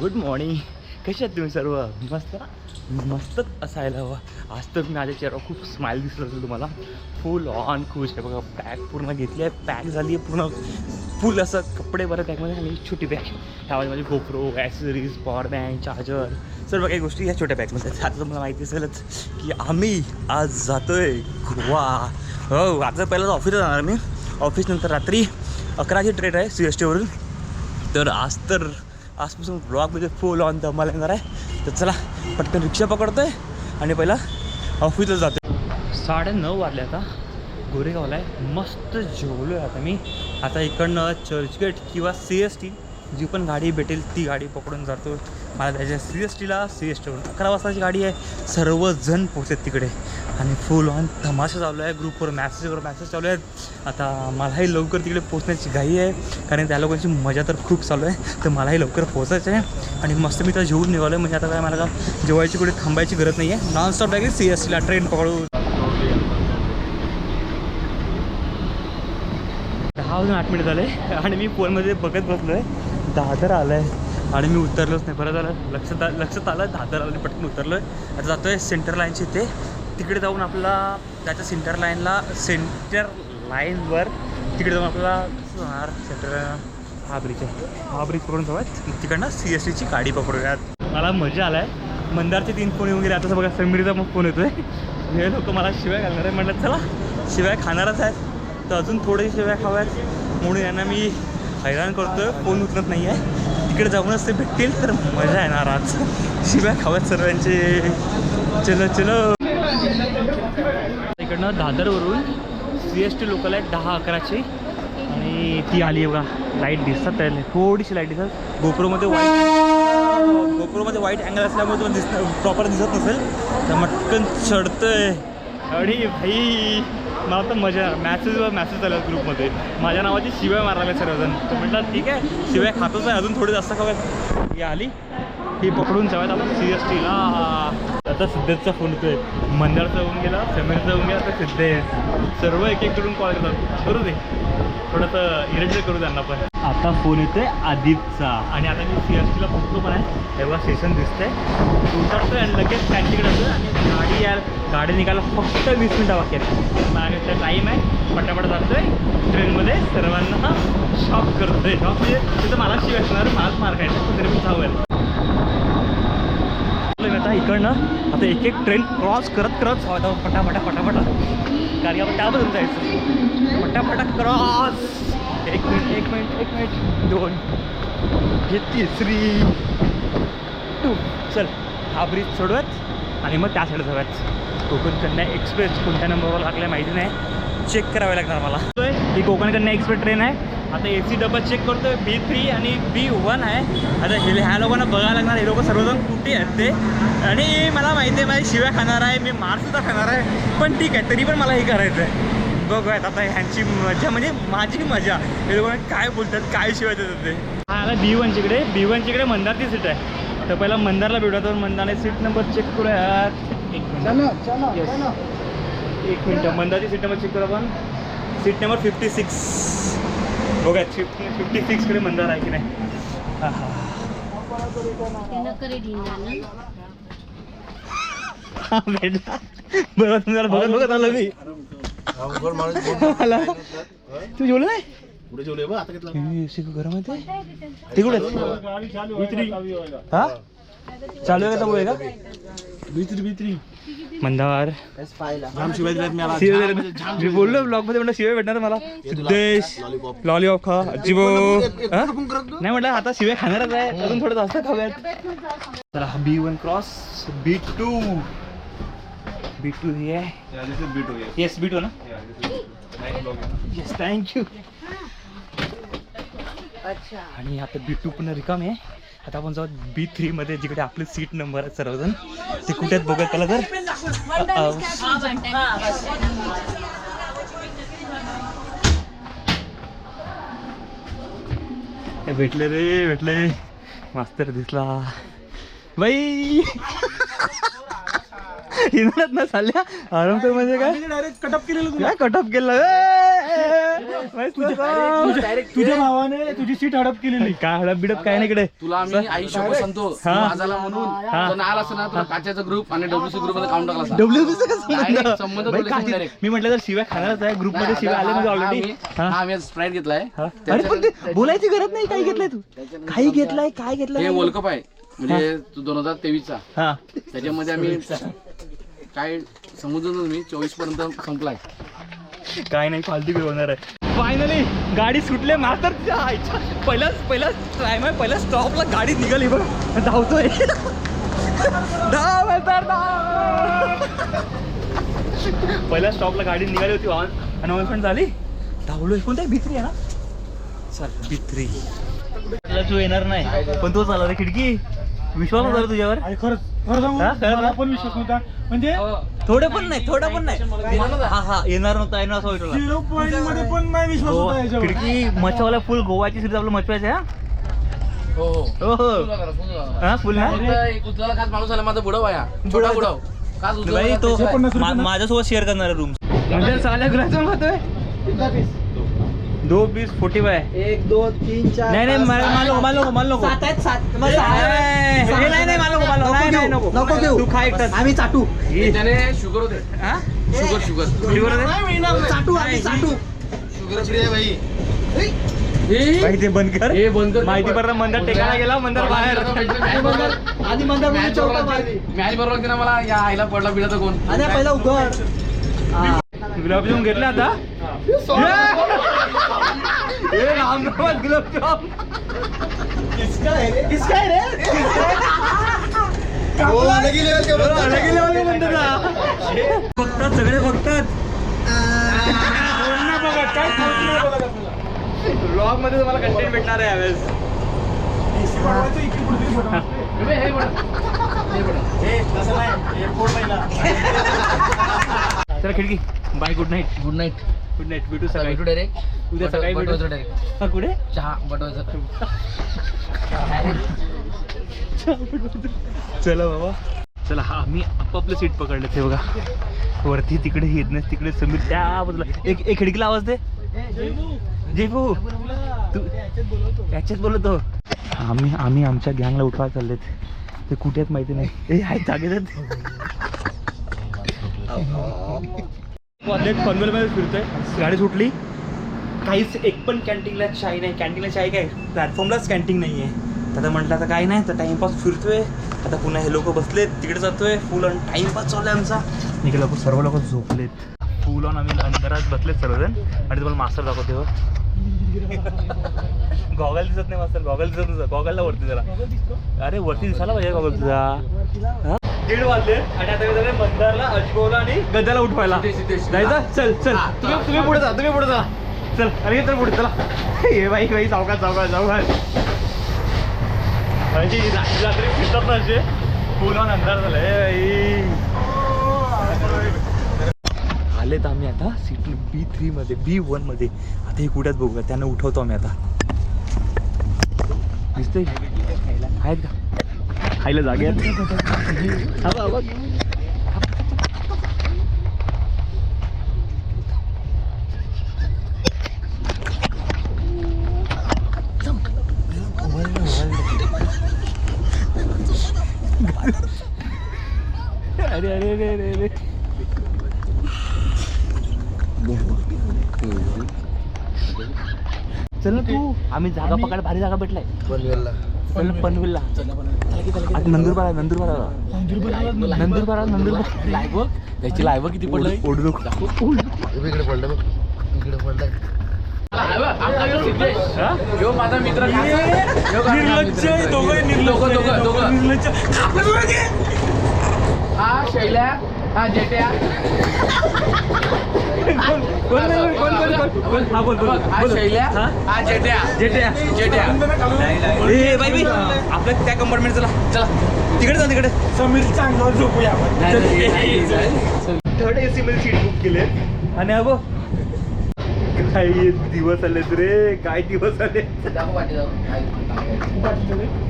Good morning. कसे आहेत तुम्ही सर्व? मस्त मस्तच असायला हवं. आज तर माझ्या चेहऱ्यावर खूप स्माईल दिसत असेल तुम्हाला. फुल ऑन खुश आहे बघा. बॅग पूर्ण घेतली आहे, पॅक झाली आहे पूर्ण फुल असं कपडे बरं बॅगमध्ये आणि छोटी बॅग. त्यामध्ये माझी GoPro, accessories, power bank, charger सर्व काही गोष्टी या छोट्या बॅगमध्ये आहेत. आता तुम्हाला माहिती असेलच की आम्ही आज जातोय गोवा. हो, आता पहिल्यांदा ऑफिसला जाणार मी. ऑफिसनंतर रात्री 11ची ट्रेन आहे CST वरून. तर आजपासून ब्लॉगमध्ये फुल ऑन दमाला येणार आहे. तर चला पटकन रिक्षा पकडतोय आणि पहिला ऑफिसला जातो. 9:30 वाजले आता. गोरेगावला आहे. मस्त जेवलो आहे आता मी. आता इकडनं चर्चगेट किंवा CST जी पण गाडी भेटेल ती गाडी पकडून जातो. मला त्याच्या CSTला 11 वाजताची गाडी आहे. सर्वजण पोहोचतात तिकडे आणि फुल ऑन तमाशा चालू आहे. ग्रुपवर मॅसेज चालू आहेत. आता मलाही लवकर तिकडे पोहोचण्याची घाई आहे कारण त्या लोकांची मजा तर खूप चालू आहे. तर मलाही लवकर पोहोचायचं आहे आणि मस्त मी तर जेवून निघालो आहे. म्हणजे आता काय मला का जेवायची कुठे थांबायची गरज नाही आहे. नॉनस्टॉप डायरेक्ट CSTला ट्रेन पकडू. 10:08 झाले आणि मी फोनमध्ये बघत बसलो आहे. दादर आलं आहे आणि मी उतरलोच नाही. बरं झालं लक्षात आलं दादर आलं. पटकन उतरलो आहे. आता जातो आहे सेंटर लाईनची. तिकडे जाऊन आपल्याला त्याच्या सेंटर लाईनवर तिकडे जाऊन आपल्याला सेंटर हा ब्रिज पकडून जाऊयात. तिकडनं CSTची गाडी पकडूयात. मला मजा आला आहे. मंदारचे 3 फोन येऊन गेले. आता बघा समीरचा मग फोन येतो आहे. हे लोक मला शिवाय घालणार आहे. म्हटलं चला शिवाय खाणारच आहेत तर अजून थोडे शिवाय खाव्यात म्हणून यांना मी हैराण करतो आहे. फोन उचलत नाही आहे. तिकडे जाऊनच ते भेटतील तर मजा येणार. आज शिवाय खाव्यात सर्वांचे. चलो इकडनं दादरवरून CST लोकल आहे 10-11ची आणि ती आली आहे बघा. लाईट दिसतात त्याला, थोडीशी लाईट दिसतात. गोप्रोमध्ये वाईट अँगल असल्यामुळे तुम्हाला प्रॉपर दिसत नसेल. तर मटकन चढतोय आणि भाई मला तर मॅसेज चालू आहे ग्रुपमध्ये. माझ्या नावाची शिवाय मारायला सर्वजण. तर म्हटलं ठीक आहे शिवाय खातोच आहे, अजून थोडी जास्त खाव्यात. ही आली ही पकडून जाऊयात आपण CSTला. आता सिद्धेशचा फोन येतोय. मंदारचा होऊन गेला, समीरचा होऊन गेला, तर सिद्धेश सर्व एक करून कॉल करतात. करू दे थोडंसं इरिटेट करू त्यांना पण. आता फोन येतोय आदितचा आणि आता मी CSTला पोहोचलो पण आहे. तेव्हा स्टेशन दिसतंय. उतरतोय आणि लगेच त्यांच्याकडे असतो आणि गाडी निघायला फक्त 20 मिनटं बाकी आहेत. माझ्या टाईम आहे. पटापट जातोय ट्रेनमध्ये सर्वांना शॉक करतोय. शॉक म्हणजे तिथं मला शिवाय असणार, मलाच मार खायचं तरी पण जाऊया. आता इकडनं आता एक ट्रेन क्रॉस करत पटापटा कारण की आपण त्याबद्दल जायचं. पटापटा क्रॉस. एक मिनिट 2 हे 3 2 चल. हा ब्रिज सोडवत आणि मग त्या साईड जाऊयात. कोकण कन्या एक्सप्रेस कोणत्या नंबरवर लागल्या माहिती नाही. चेक करावे लागणार मला. ही कोकण कन्या एक्सप्रेस ट्रेन आहे. आता AC डबा चेक करतोय. B3 आणि B1 आहे. आता ह्या लोकांना बघायला लागणार हे लोक सर्वजण कुठे आहेत ते. आणि मला माहिती आहे माझी शिवाय खाणार आहे, मी मारसुद्धा खाणार आहे. पण ठीक आहे तरी पण मला हे करायचं आहे. बघूयात आता ह्यांची मजा म्हणजे माझी मजा. हे लोकांना काय बोलतात, काय शिवाय देतात ते. हा आला B1 कडे मंदारची सीट आहे. तर पहिला मंदारला भेटूया. तर मंदारने सीट नंबर चेक करूयात. एक मिनटं मंदारची सीट नंबर चेक करू आपण. Seat number 56. बघा 56 कडे मंदार आहे की नाही. भेटला बरोबर. तुम्हाला बघत आलो मी. तू जेवलं नाही कुठे जेवले गरम आहे ते कुठे हा चालू आहे का पुढे का B3 मंदार. मी बोललो ब्लॉग मध्ये म्हटलं शिवाय भेटणार मला. सिद्धेश लॉलीपॉप खा अजिबो. नाही म्हटलं आता शिवाय खाणारच आहे, अजून थोडं जास्त खाऊयात. चला B1 क्रॉस. B2 हे आहे. येस B2 ना. Yes thank you. आणि आता B2 पुन्हा रिकाम आहे. आता आपण जाऊ B3 मध्ये जिकडे आपले सीट नंबर आहेत सर्वजण. ते कुठे आहेत बघत त्याला. तर भेटले मास्तर दिसला बाई. हिंदत ना चालल्या आराम तर म्हणजे काय कटअप केलेलं. तुझ्या भावाने तुझी सीट हडप केलेली. काय हडप बिडप काय नाही इकडे. तुला आम्ही आयुष्यभर सांगतो माझाला म्हणून तो नाल असं ना तुला काच्याचा ग्रुप आणि डब्ल्यूसी ग्रुप मध्ये काउंट टाकला डब्ल्यूबीचा संबंध मी म्हटलं तर शिव्या खाणारच आहे ग्रुप मध्ये शिव्या आले म्हणजे ऑलरेडी. आम्ही स्प्राईट घेतलाय अरे पण ते बोलायची गरज नाही. काय घेतलंय तू काही घेतलाय काय हे घेतलंय. वर्ल्ड कप आहे म्हणजे 2023 चा हा त्याच्यामध्ये आम्ही काय समजून मी 24 पर्यंत संपलाय. काय नाही फालतू वेळ होणार आहे. फायनली गाडी सुटले मातर पहिलाच टाइम आहे. पहिल्या स्टॉपला गाडी निघाली बघ. धावतोय पहिल्या स्टॉपला गाडी निघाली होती. अनाउन्समेंट झाली धावलोय. कोणत्या भित्री आहे ना चल भित्री तू येणार नाही पण तो चालला रे खिडकी. विश्वास होता तुझ्यावर. खरं सांगू मला पण विश्वास नव्हता म्हणजे थोडं पण नाही हा येणार नव्हता येणार असं वाटलं. 0 पॉईंट मध्ये पण नाही विश्वास होता याच्यावर. खिडकी मच्छवाला फुल गोवाची सीट आपलं मच्छवायचं आहे. हो हो हो हा फुल ना उचलायला खास माणूस आला माझा बुडव या छोटा बुडव खास भाई तो उचलायला माझ्यासोबत शेअर करणार रूम म्हणजे चालल्या गुलाबजाम खातोय 2 पीस 40 बाय 1 2 3 4 नाही मला नको 7 आहेत 7 नाही नको घेऊ तू खा एकटाच आम्ही चाटू त्याने शुगर होते शुगर चाटू आम्ही चाटू भाई ते बंद कर हे बंद कर. माहिती पडलं मंदिर टेकायला गेला मंदिर बाहेर आधी मंदार मध्ये चौका मारली. मॅच बरोबर लागते ना मला या आईला पडला बिडा कोण आणि पहिला उघड गुलाबजाम घेतले आता गुलाबजाम किसका है रे बघतात सगळे बघतात ब्लॉग मध्ये तुम्हाला कंटेंट भेटणार आहे यावेळेस. चला खिडकी बाय गुड नाईट भेटू सकाळी डायरेक्ट उद्या सकाळी भेटू डायरेक्ट हा, कुठे चहा बटवायचं चला बाबा चला हा आम्ही आपापलं सीट पकडलं ते बघा वरती तिकडे येत नाही तिकडे समीर त्या बाजूला एक खिडकीला आवाज दे जय भाऊ तू याच्यात बोलतो. आम्ही आमच्या गँगला उठवायला चाललेत. ते कुठे आहेत माहिती नाही. ए आहेत जागेत पनवेलमध्ये फिरतोय. गाडी सुटली काहीच एक पण कॅन्टीनला चाय नाही. कॅन्टीनला चाय काय प्लॅटफॉर्मलाच कॅन्टीन नाही आहे. आता म्हटलं आता काय नाही तर टाइमपास फिरतोय. आता पुन्हा हे लोक बसलेत तिकडे जातोय फुल ऑन टाइमपास चालू आहे आमचा. निघे लोक सर्व लोक झोपलेत फुल ऑन. आम्ही अंधारात बसलेत सर्वजण आणि तुम्हाला मास्टर दाखवते हो. गॉगल दिसत नाही मास्तर गॉगल दिसत गॉगलला वरती जरा. अरे वरती दिसायला पाहिजे गॉगल तुझा. 1:30 वाजले आणि आता मी मंदारला अजगोला आणि गद्याला उठवायला जायचं. चल तुम्ही पुढे जा चल अरे चल पुढे चला. हे बाई सावकाश रात्री फिरतात ना असे फुल ऑन अंधार झालाय. आलेत आम्ही आता सीट B3 मध्ये B1 मध्ये. आता हे कुठेच बघूया त्यांना उठवतो आम्ही आता. दिसतंय आहेत का खायला जागे आहेत. अरे चल ना तू. आम्ही जागा पकड भारी जागा भेटलाय पनवेलला. नंदुरबार लाईव्ह त्याची लाईव्ह किती पडलं ओढू इकडे पडलं माझा मित्र हा शैल्या हा जेट्या शैल्या हा जेट्या बाई आपल्या त्या कंपार्टमेंट चला तिकडे जा तिकडे. समीर चांगलं झोपूया आपण. थर्ड AC मध्ये सीट बुक केले आणि अगो काय दिवस आलेत रे काय दिवस आले.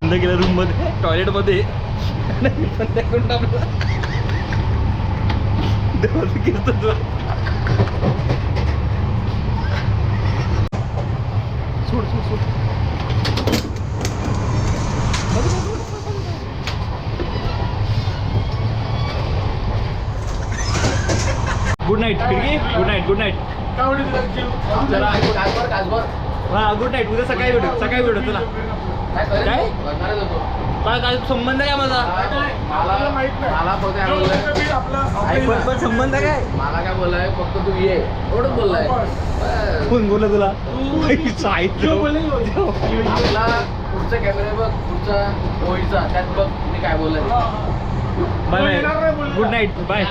बंद केलं रूम मध्ये टॉयलेट मध्ये बंद करून टाकलं. सोड सोड सोड. गुड नाईट खिडकी. Good night good night. जरा कासभर हा गुड नाईट. उद्या सकाळी भेटू तुला. काय? करणारच होतो. काय काय संबंध काय माझा? मला फक्त काय बोललाय, पण संबंध काय? मला काय बोललाय, फक्त तू ये एवढंच बोललाय. बस. कोण बोलला तुला? आपला पुढचा कॅमेरा बघ, पुढचा होळीचा, त्यात बघ मी काय बोललाय. Bye bye. Good night bye.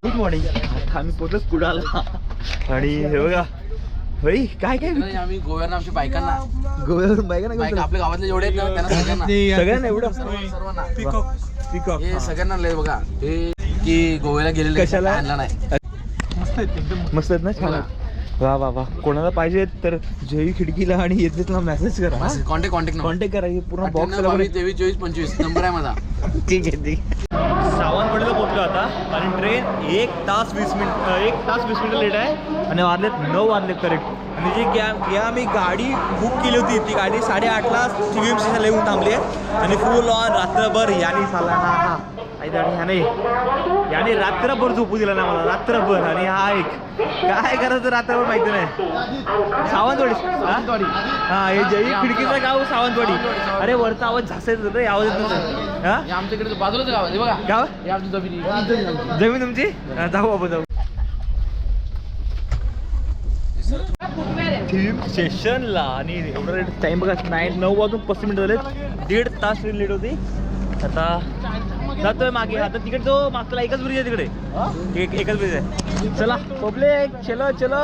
Good morning. आता आम्ही पोहोचलोच कुडाला आणि हे बघा भाई काय काय नाही, आम्ही गोव्यानं आमच्या बायकांना, गोव्यावरून बायका बायका आपल्या गावातले जेवढे आहेत ना त्यांना सगळ्यांना सगळ्यांना एवढं सर्वांना पिकॉक हे सगळ्यांना लय बघा हे की गोव्याला गेलेले कशाला? आणला नाही. मस्त आहेत ना छान आहेत. वा वा वा. कोणाला पाहिजे तर जयी खिडकीला आणि येतेला मेसेज करा. कॉन्टॅक्ट कॉन्टॅक्ट करा. हे पूर्ण बॉक्स 23 24 25 नंबर आहे माझा. ठीक आहे ठीक आहे. सावंतवाडीला पोहोचलो आता आणि ट्रेन 1 तास 20 मिनिटं लेट आहे आणि वाजलेत 9 वाजले करेक्ट. आणि जी आम्ही गाडी बुक केली होती ती गाडी 8:30ला TVM स्टेशनला येऊन थांबली आहे आणि फुल ऑन रात्रभर याने चालला ना. हा याने रात्रभर झोपू दिला ना मला, रात्रभर. आणि हा एक काय करायचं रात्रभर माहिती नाही. सावंतवाडी. हा हे जयी खिडकीचं गाव सावंतवाडी. अरे वरचा आवाज झासायचा रे, आवाज येत नव्हता. हा हे आमच्याकडे बाजूलाच गाव आहे बघा. गाव हे आमची जमिनी जमीन तुमची. जाऊ आपण जाऊ थीम सेशनला. आणि एवढा टाइम बघा 9 वाजून 35 मिनिटं झाले. 1.5 तास ट्रेन लेट होती. आता जातोय मागे. आता तिकडे जो मागचा एकच ब्रिज आहे तिकडे. एकच ब्रिज आहे. चला पब्लिक चलो चलो.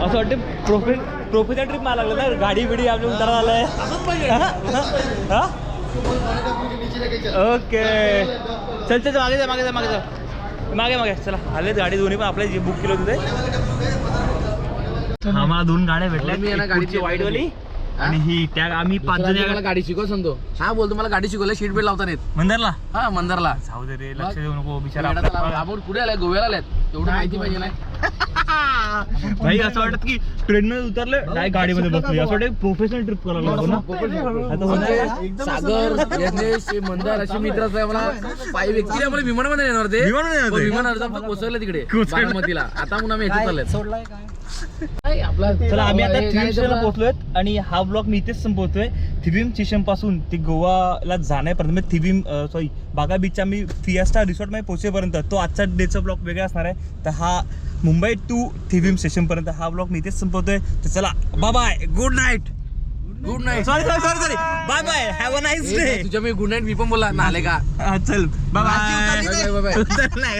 असं वाटतं प्रोफेशनल ट्रिप मला लागलं ना. गाडी बिडी आपल्या उतारा आलाय. ओके चल चल मागे जा मागे चला. आले गाडी दोन्ही पण आपल्या जे बुक केलं होतं ते. आम्हाला 2 गाड्या भेटल्या. मी यांना गाडीची व्हाईट वाली आणि ही त्या आम्ही 5 जण मला गाडी शिकव सांगतो. हा बोलतो मला गाडी शिकवलं, सीट बेल्ट लावता नाहीत. मंदारला. हा मंदारला. जाऊ दे रे, लक्ष देऊ नको बिचारा. आपण कुठे आलाय? गोव्याला आल्यात. एवढं माहिती पाहिजे नाही. भाई असं वाटत की ट्रेन मध्ये उतरलं नाही गाडीमध्ये बसलो. असं वाटत प्रोफेशनल ट्रिप करायला लागलो ना. आता होणार का? सागर यज्ञेश मंदार असे मित्र असतात. मला 5 व्यक्ती आम्हाला विमानामध्ये येणार ते. विमान अर्ज आपण पोहोचवलं तिकडे बारामतीला. आता म्हणून आम्ही इथे चाललोय. चला आम्ही आता थीम स्टेशनला पोहोचलोय आणि हा ब्लॉग मी इथेच संपवतोय. थिविम स्टेशन पासून ते गोवाला जाण्यापर्यंत थिविम बागा बीच आम्ही फियास्टा रिसॉर्ट मध्ये पोहोचेपर्यंत तो आजचा डेचा ब्लॉग वेगळा असणार आहे. तर हा मुंबई टू थिविम स्टेशन पर्यंत हा ब्लॉग मी इथेच संपवतोय. तर चला bye bye. Good night. Sorry bye bye. Have a nice day. तुझ्या मी गुड नाईट मी पण बोला नाले का. चल बाय बाय. Bye bye.